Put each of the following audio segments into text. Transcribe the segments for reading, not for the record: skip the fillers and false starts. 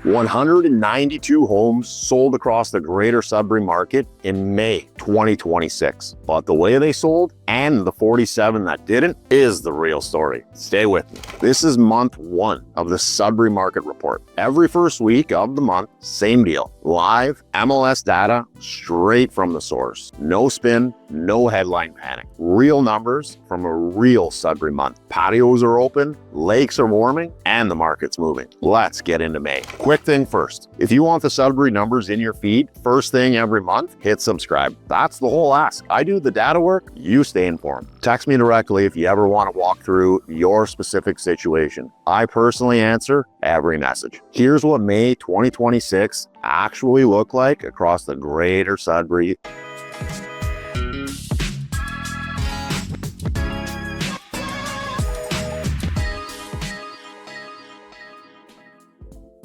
192 homes sold across the Greater Sudbury market in May 2026. But the way they sold and the 47 that didn't is the real story. Stay with me. This is month 1 of the Sudbury Market Report. Every first week of the month, same deal. Live MLS data straight from the source. No spin, no headline panic. Real numbers from a real Sudbury month. Patios are open, lakes are warming, and the market's moving. Let's get into May. Quick thing first, if you want the Sudbury numbers in your feed first thing every month, hit subscribe. That's the whole ask. I do the data work, you stay informed. Text me directly if you ever want to walk through your specific situation. I personally answer every message. Here's what May 2026 actually looked like across the Greater Sudbury.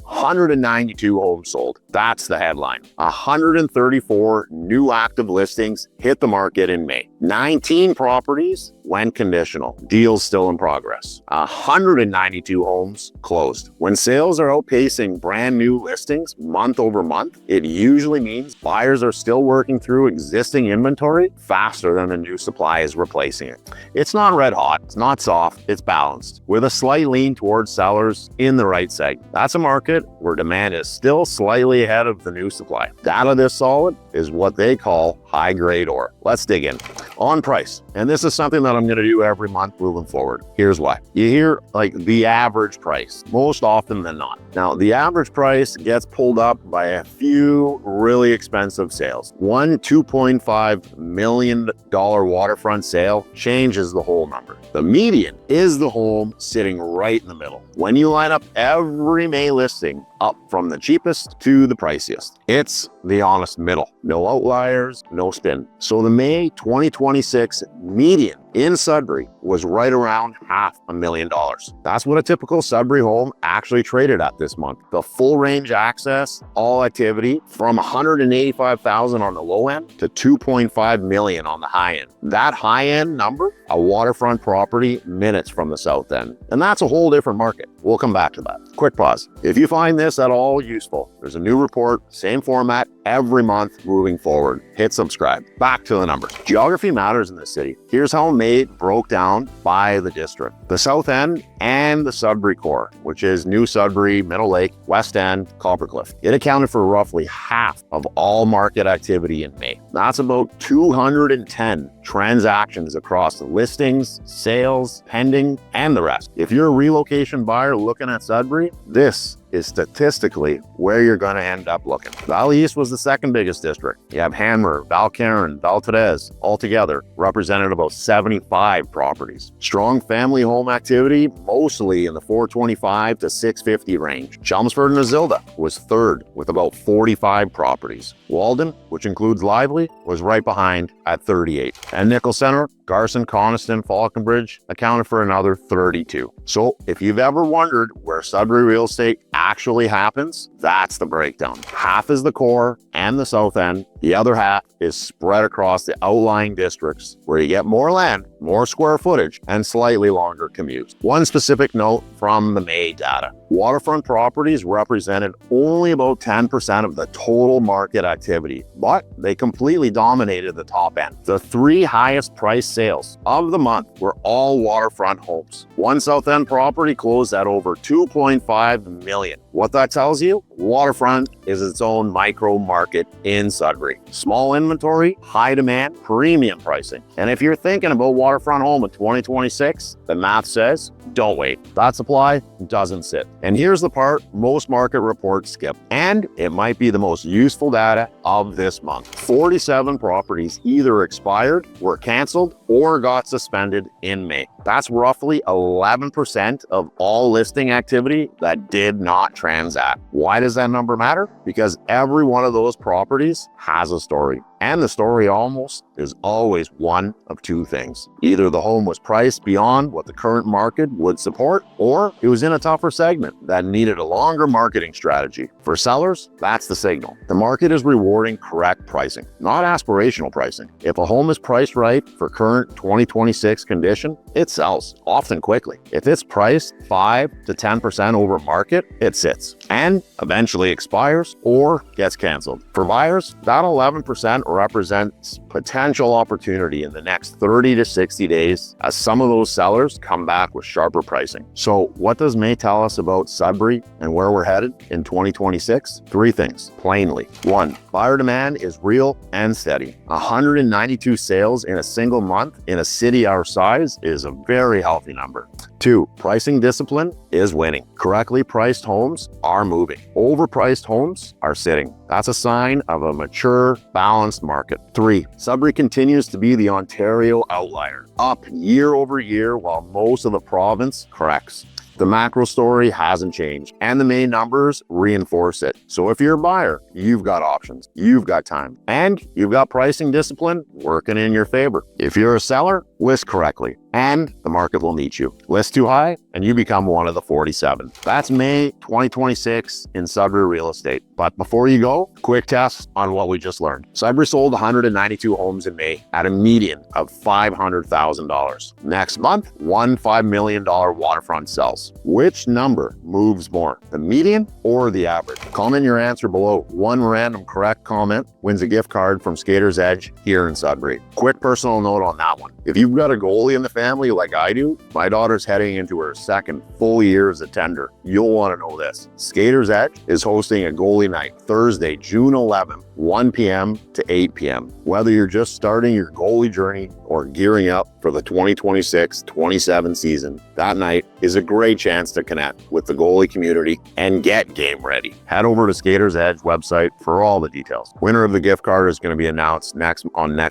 $192 homes sold. That's the headline. 134 new active listings hit the market in May. 19 properties went conditional. Deals still in progress. 192 homes closed. When sales are outpacing brand new listings month over month, it usually means buyers are still working through existing inventory faster than the new supply is replacing it. It's not red hot, it's not soft, it's balanced, with a slight lean towards sellers in the right segment. That's a market where demand is still slightly ahead of the new supply. Data this solid is what they call high grade ore. Let's dig in. On price, and this is something that I'm going to do every month moving forward. Here's why. You hear like the average price most often than not. Now, the average price gets pulled up by a few really expensive sales. One $2.5 million waterfront sale changes the whole number. The median is the home sitting right in the middle. When you line up every May listing up from the cheapest to the priciest, it's the honest middle. No outliers, no spin. So the May 2026 median in Sudbury was right around $500,000. That's what a typical Sudbury home actually traded at this month. The full range access, all activity from $185,000 on the low end to $2.5 million on the high end. That high end number, a waterfront property minutes from the south end. And that's a whole different market. We'll come back to that. Quick pause. If you find this at all useful, there's a new report, same format every month moving forward. Hit subscribe. Back to the numbers. Geography matters in this city. Here's how May broke down by the district. The South End and the Sudbury core, which is New Sudbury, Middle Lake, West End, Coppercliff. It accounted for roughly half of all market activity in May. That's about 210 transactions across the listings, sales, pending, and the rest. If you're a relocation buyer looking at Sudbury, this is statistically where you're going to end up looking. Valley East was the second biggest district. You have Hanmer, Valcarin, Valtadez, altogether represented about 75 properties. Strong family home activity, mostly in the 425 to 650 range. Chelmsford and Azilda was third with about 45 properties. Walden, which includes Lively, was right behind at 38. And Nickel Center, Garson, Coniston, Falconbridge accounted for another 32. So if you've ever wondered where Sudbury real estate actually happens, that's the breakdown. Half is the core and the south end. The other half is spread across the outlying districts where you get more land, more square footage, and slightly longer commutes. One specific note from the May data. Waterfront properties represented only about 10% of the total market activity, but they completely dominated the top end. The 3 highest priced sales of the month were all waterfront homes. One South End property closed at over $2.5 million. What that tells you? Waterfront is its own micro market in Sudbury. Small inventory, high demand, premium pricing. And if you're thinking about waterfront home in 2026, the math says, don't wait. That supply doesn't sit. And here's the part most market reports skip. And it might be the most useful data of this month. 47 properties either expired, were canceled, or got suspended in May. That's roughly 11% of all listing activity that did not transact. Why does that number matter? Because every one of those properties has a story. And the story almost is always one of two things. Either the home was priced beyond what the current market would support, or it was in a tougher segment that needed a longer marketing strategy. For sellers, that's the signal. The market is rewarding correct pricing, not aspirational pricing. If a home is priced right for current 2026 condition, it sells, often quickly. If it's priced 5 to 10% over market, it sits and eventually expires or gets canceled. For buyers, that 11% represents potential opportunity in the next 30 to 60 days as some of those sellers come back with sharper pricing. So what does May tell us about Sudbury and where we're headed in 2026? 3 things, plainly. 1, buyer demand is real and steady. 192 sales in a single month in a city our size is a very healthy number. 2, pricing discipline is winning. Correctly priced homes are moving. Overpriced homes are sitting. That's a sign of a mature, balanced market. 3, Sudbury continues to be the Ontario outlier, up year over year while most of the province corrects. The macro story hasn't changed, and the main numbers reinforce it. So if you're a buyer, you've got options, you've got time, and you've got pricing discipline working in your favor. If you're a seller, list correctly, and the market will meet you. List too high, and you become one of the 47. That's May 2026 in Sudbury real estate. But before you go, quick test on what we just learned. Sudbury sold 192 homes in May at a median of $500,000. Next month, one $5 million waterfront sells. Which number moves more, the median or the average? Comment your answer below. One random correct comment wins a gift card from Skater's Edge here in Sudbury. Quick personal note on that one. If you've got a goalie in the family like I do, my daughter's heading into her second full year as a tender. You'll want to know this. Skater's Edge is hosting a goalie night Thursday, June 11th, 1 p.m. to 8 p.m. Whether you're just starting your goalie journey or gearing up for the 2026-27 season, that night is a great chance to connect with the goalie community and get game ready. Head over to Skater's Edge website for all the details. Winner of the gift card is going to be announced next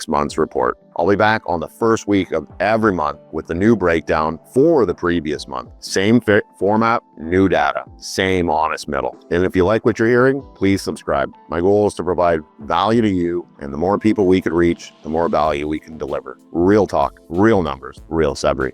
month's report. I'll be back on the first week of every month with the new breakdown for the previous month. Same format, new data, same honest middle. And if you like what you're hearing, please subscribe. My goal is to provide value to you, and the more people we could reach, the more value we can deliver. Real talk, real numbers, real Sudbury.